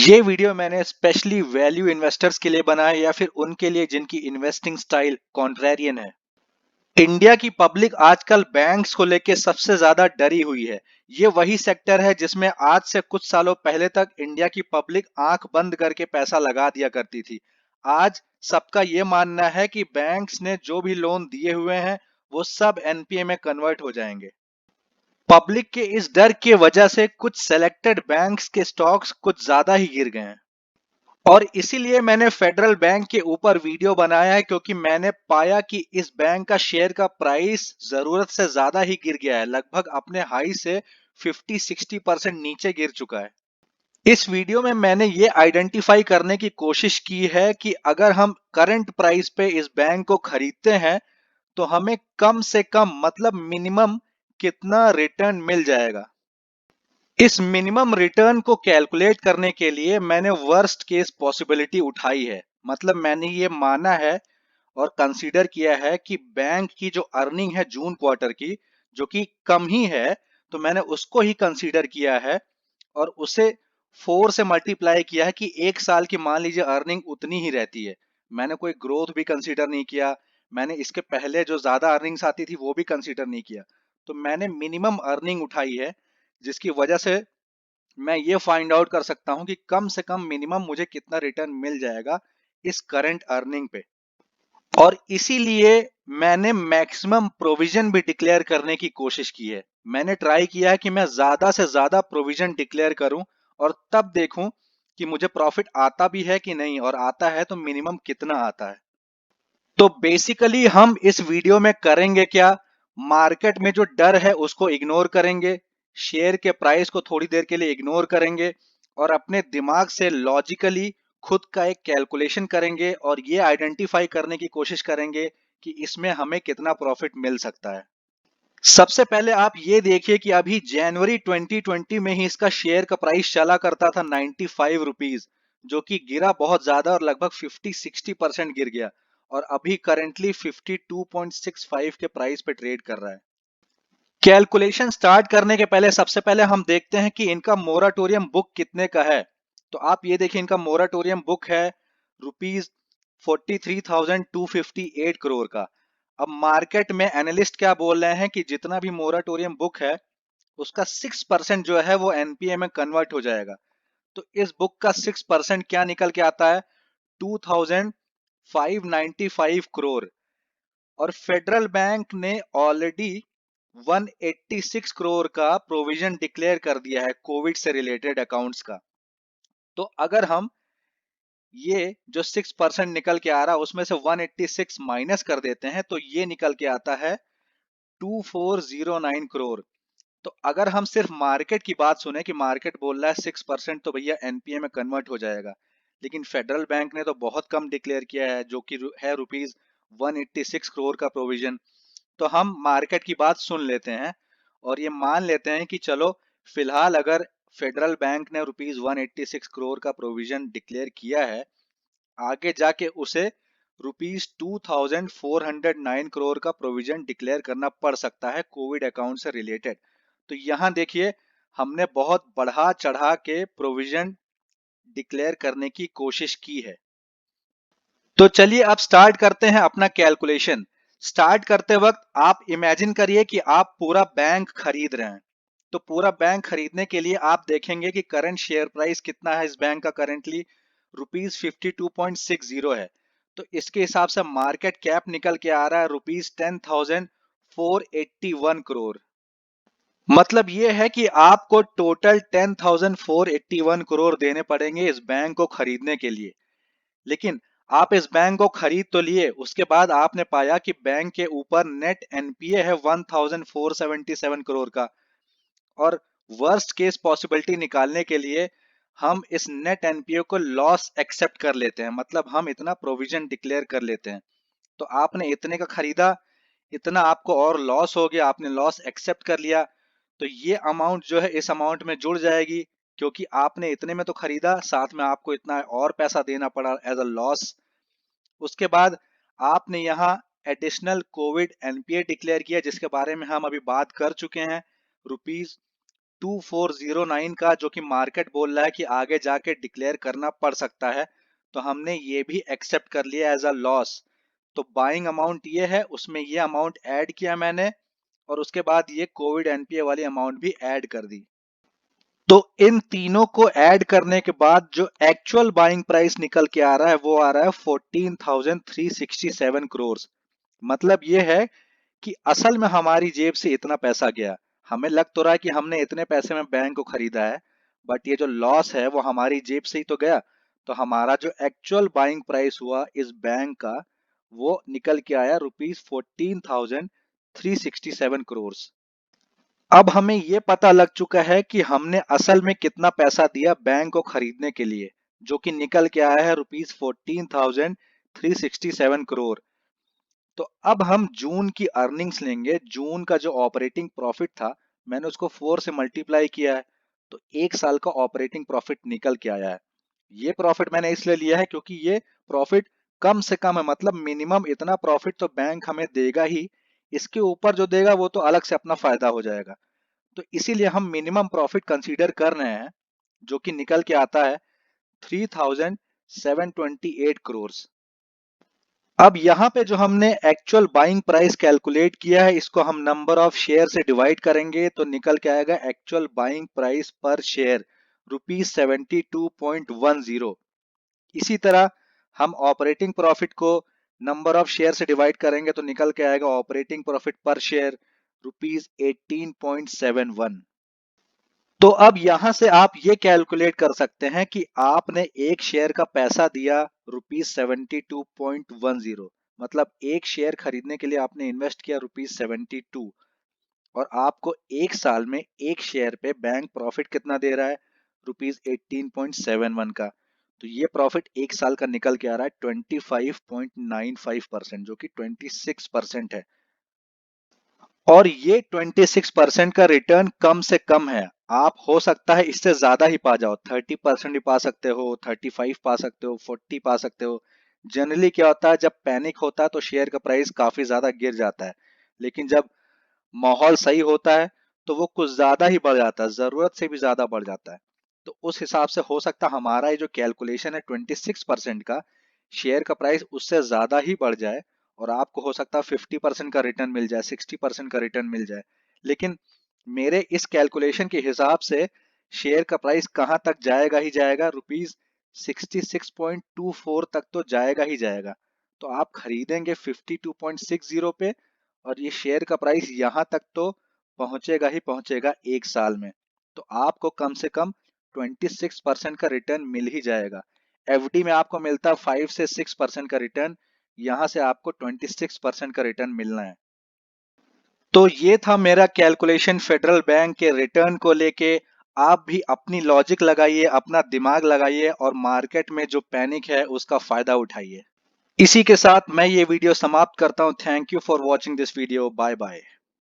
ये वीडियो मैंने specially value investors के लिए बनाया है या फिर उनके लिए जिनकी इन्वेस्टिंग स्टाइल कॉन्ट्रेरियन है। इंडिया की पब्लिक आजकल बैंक्स को लेके सबसे ज्यादा डरी हुई है। ये वही सेक्टर है जिसमें आज से कुछ सालों पहले तक इंडिया की पब्लिक आंख बंद करके पैसा लगा दिया करती थी। आज सबका ये मानना है कि बैंक्स ने जो भी लोन दिए हुए हैं वो सब एनपीए में कन्वर्ट हो जाएंगे। पब्लिक के इस डर की वजह से कुछ सेलेक्टेड बैंक्स के स्टॉक्स कुछ ज्यादा ही गिर गए हैं। और इसीलिए मैंने फेडरल बैंक के ऊपर वीडियो बनाया है, क्योंकि मैंने पाया कि इस बैंक का शेयर का प्राइस जरूरत से ज्यादा ही गिर गया है। लगभग अपने हाई से 50-60% नीचे गिर चुका है। इस वीडियो में मैंने ये आइडेंटिफाई करने की कोशिश की है कि अगर हम करंट प्राइस पे इस बैंक को खरीदते हैं तो हमें कम से कम मतलब मिनिमम कितना रिटर्न मिल जाएगा। इस मिनिमम रिटर्न को कैलकुलेट करने के लिए मैंने वर्स्ट केस पॉसिबिलिटी उठाई है। मतलब मैंने ये माना है और कंसीडर किया है कि बैंक की जो अर्निंग है जून क्वार्टर की, जो कि कम ही है, तो मैंने उसको ही कंसीडर किया है और उसे 4 से मल्टीप्लाई किया है कि एक साल की मान लीजिए अर्निंग उतनी ही रहती है। मैंने कोई ग्रोथ भी कंसीडर नहीं किया। मैंने इसके पहले जो ज्यादा अर्निंग्स आती थी वो भी कंसीडर नहीं किया। तो मैंने मिनिमम अर्निंग उठाई है, जिसकी वजह से मैं ये फाइंड आउट कर सकता हूं कि कम से कम मिनिमम मुझे कितना रिटर्न मिल जाएगा इस करंट अर्निंग पे। और इसीलिए मैंने मैक्सिमम प्रोविजन भी डिक्लेयर करने की कोशिश की है। मैंने ट्राई किया है कि मैं ज्यादा से ज्यादा प्रोविजन डिक्लेयर करूं और तब देखूं कि मुझे प्रॉफिट आता भी है कि नहीं, और आता है तो मिनिमम कितना आता है। तो बेसिकली हम इस वीडियो में करेंगे क्या, मार्केट में जो डर है उसको इग्नोर करेंगे, शेयर के प्राइस को थोड़ी देर के लिए इग्नोर करेंगे और अपने दिमाग से लॉजिकली खुद का एक कैलकुलेशन करेंगे और ये आइडेंटिफाई करने की कोशिश करेंगे कि इसमें हमें कितना प्रॉफिट मिल सकता है। सबसे पहले आप ये देखिए कि अभी जनवरी 2020 में ही इसका शेयर का प्राइस चला करता था 95 रुपीज, जो कि गिरा बहुत ज्यादा और लगभग 50-60% गिर गया और अभी करेंटली 52.65 के प्राइस पे ट्रेड कर रहा है। कैलकुलेशन स्टार्ट करने के पहले सबसे पहले हम देखते हैं कि इनका मोराटोरियम बुक कितने का है। तो आप ये देखिए इनका मोराटोरियम बुक है रुपीज 43,258 करोड़ का। अब मार्केट में एनालिस्ट क्या बोल रहे हैं कि जितना भी मोराटोरियम बुक है उसका 6% जो है वो एनपीए में कन्वर्ट हो जाएगा। तो इस बुक का 6% क्या निकल के आता है, 2,595 करोड़। और फेडरल बैंक ने ऑलरेडी 186 करोड़ का प्रोविजन डिक्लेयर कर दिया है कोविड से रिलेटेड अकाउंट्स का। तो अगर हम ये जो 6% निकल के आ रहा है उसमें से 186 माइनस कर देते हैं तो ये निकल के आता है 2409 करोड़। तो अगर हम सिर्फ मार्केट की बात सुने कि मार्केट बोल रहा है 6%, तो भैया एनपीए में कन्वर्ट हो जाएगा। लेकिन फेडरल बैंक ने तो बहुत कम डिक्लेयर किया है, जो कि है रुपीज 186 करोड़ का प्रोविजन। तो हम मार्केट की बात सुन लेते हैं और ये मान लेते हैं कि चलो फिलहाल अगर फेडरल बैंक ने रुपीज 186 करोड़ का प्रोविजन डिक्लेयर किया है, आगे जाके उसे रुपीज 2,409 करोड़ का प्रोविजन डिक्लेयर करना पड़ सकता है कोविड अकाउंट से रिलेटेड। तो यहां देखिए हमने बहुत बढ़ा चढ़ा के प्रोविजन डिक्लेयर करने की कोशिश की है। तो चलिए अब स्टार्ट करते हैं अपना कैलकुलेशन। स्टार्ट करते वक्त आप इमेजिन करिए कि आप पूरा बैंक खरीद रहे हैं। तो पूरा बैंक खरीदने के लिए आप देखेंगे कि करंट शेयर प्राइस कितना है इस बैंक का, करेंटली रुपीज 52.60 है। तो इसके हिसाब से मार्केट कैप निकल के आ रहा है रुपीज 10,481 करोड़। मतलब ये है कि आपको टोटल 10,481 करोड़ देने पड़ेंगे इस बैंक को खरीदने के लिए। लेकिन आप इस बैंक को खरीद तो लिए, उसके बाद आपने पाया कि बैंक के ऊपर नेट एनपीए है 1,477 करोड़ का। और वर्स्ट केस पॉसिबिलिटी निकालने के लिए हम इस नेट एनपीए को लॉस एक्सेप्ट कर लेते हैं, मतलब हम इतना प्रोविजन डिक्लेयर कर लेते हैं। तो आपने इतने का खरीदा, इतना आपको और लॉस हो गया, आपने लॉस एक्सेप्ट कर लिया। तो ये अमाउंट जो है इस अमाउंट में जुड़ जाएगी, क्योंकि आपने इतने में तो खरीदा, साथ में आपको इतना और पैसा देना पड़ा एज अ लॉस। उसके बाद आपने यहाँ एडिशनल कोविड एनपीए डिक्लेयर किया, जिसके बारे में हम अभी बात कर चुके हैं, रुपीज 2409 का, जो कि मार्केट बोल रहा है कि आगे जाके डिक्लेयर करना पड़ सकता है, तो हमने ये भी एक्सेप्ट कर लिया एज अ लॉस। तो बाइंग अमाउंट ये है, उसमें ये अमाउंट ऐड किया मैंने, और उसके बाद ये कोविड एनपीए वाली अमाउंट भी ऐड कर दी। तो इन तीनों को ऐड करने के बाद जो एक्चुअल बाइंग प्राइस निकल के आ रहा है वो आ रहा है 14,367 करोड़। मतलब ये है कि असल में हमारी जेब से इतना पैसा गया। हमें लग तो रहा है कि हमने इतने पैसे में बैंक को खरीदा है, बट ये जो लॉस है वो हमारी जेब से ही तो गया। तो हमारा जो एक्चुअल बाइंग प्राइस हुआ इस बैंक का, वो निकल के आया ₹14,367 करोड़। अब हमें ये पता लग चुका है कि हमने असल में कितना पैसा दिया बैंक को खरीदने के लिए, जो कि निकल के आया है ₹14,367 करोड़। तो अब हम जून की अर्निंग्स लेंगे। जून का जो ऑपरेटिंग प्रॉफिट था, मैंने उसको 4 से मल्टीप्लाई किया है, तो एक साल का ऑपरेटिंग प्रॉफिट निकल के आया है। ये प्रॉफिट मैंने इसलिए लिया है क्योंकि ये प्रॉफिट कम से कम है, मतलब मिनिमम इतना प्रॉफिट तो बैंक हमें देगा ही, इसके ऊपर जो देगा वो तो अलग से अपना फायदा हो जाएगा। तो इसीलिए हम मिनिमम प्रॉफिट कंसीडर कर रहे हैं, जो कि निकल के आता है 3,728 करोड़। अब यहाँ पे जो हमने एक्चुअल बाइंग प्राइस कैलकुलेट किया है, इसको हम नंबर ऑफ शेयर से डिवाइड करेंगे तो निकल के आएगा एक्चुअल बाइंग प्राइस पर शेयर ₹72.10। इसी तरह हम ऑपरेटिंग प्रॉफिट को नंबर ऑफ शेयर से डिवाइड करेंगे तो निकल के आएगा ऑपरेटिंग प्रॉफिट पर शेयर ₹18.71। तो अब यहां से आप ये कैलकुलेट कर सकते हैं कि आपने एक शेयर का पैसा दिया ₹72.10, मतलब एक शेयर खरीदने के लिए आपने इन्वेस्ट किया ₹72, और आपको एक साल में एक शेयर पे बैंक प्रॉफिट कितना दे रहा है, ₹18.71 का। तो ये प्रॉफिट एक साल का निकल के आ रहा है 25.95%, जो कि 26% है। और ये 26% का रिटर्न कम से कम है। आप हो सकता है इससे ज्यादा ही पा जाओ, 30% भी पा सकते हो, 35 पा सकते हो, 40 पा सकते हो। जनरली क्या होता है, जब पैनिक होता है तो शेयर का प्राइस काफी ज्यादा गिर जाता है, लेकिन जब माहौल सही होता है तो वो कुछ ज्यादा ही बढ़ जाता है, जरूरत से भी ज्यादा बढ़ जाता है। तो उस हिसाब से हो सकता है हमारा ये जो कैलकुलेशन है 26% का, शेयर का प्राइस उससे ज्यादा ही बढ़ जाए, और आपको हो सकता है 50% का रिटर्न मिल जाए, 60% का रिटर्न मिल जाए। लेकिन मेरे इस कैलकुलेशन के हिसाब से शेयर का प्राइस कहाँ तक जाएगा ही जाएगा, ₹66.24 तक तो जाएगा ही जाएगा। तो आप खरीदेंगे 52.60 पे, और ये शेयर का प्राइस यहाँ तक तो पहुंचेगा ही पहुंचेगा एक साल में। तो आपको कम से कम 26% का रिटर्न मिल ही जाएगा। एफडी में आपको मिलता है 5 से 6% का रिटर्न, यहाँ से आपको 26% का रिटर्न मिलना है। तो ये था मेरा कैलकुलेशन फेडरल बैंक के रिटर्न को लेके। आप भी अपनी लॉजिक लगाइए, अपना दिमाग लगाइए, और मार्केट में जो पैनिक है उसका फायदा उठाइए। इसी के साथ मैं ये वीडियो समाप्त करता हूं। Thank you for watching this video. Bye bye.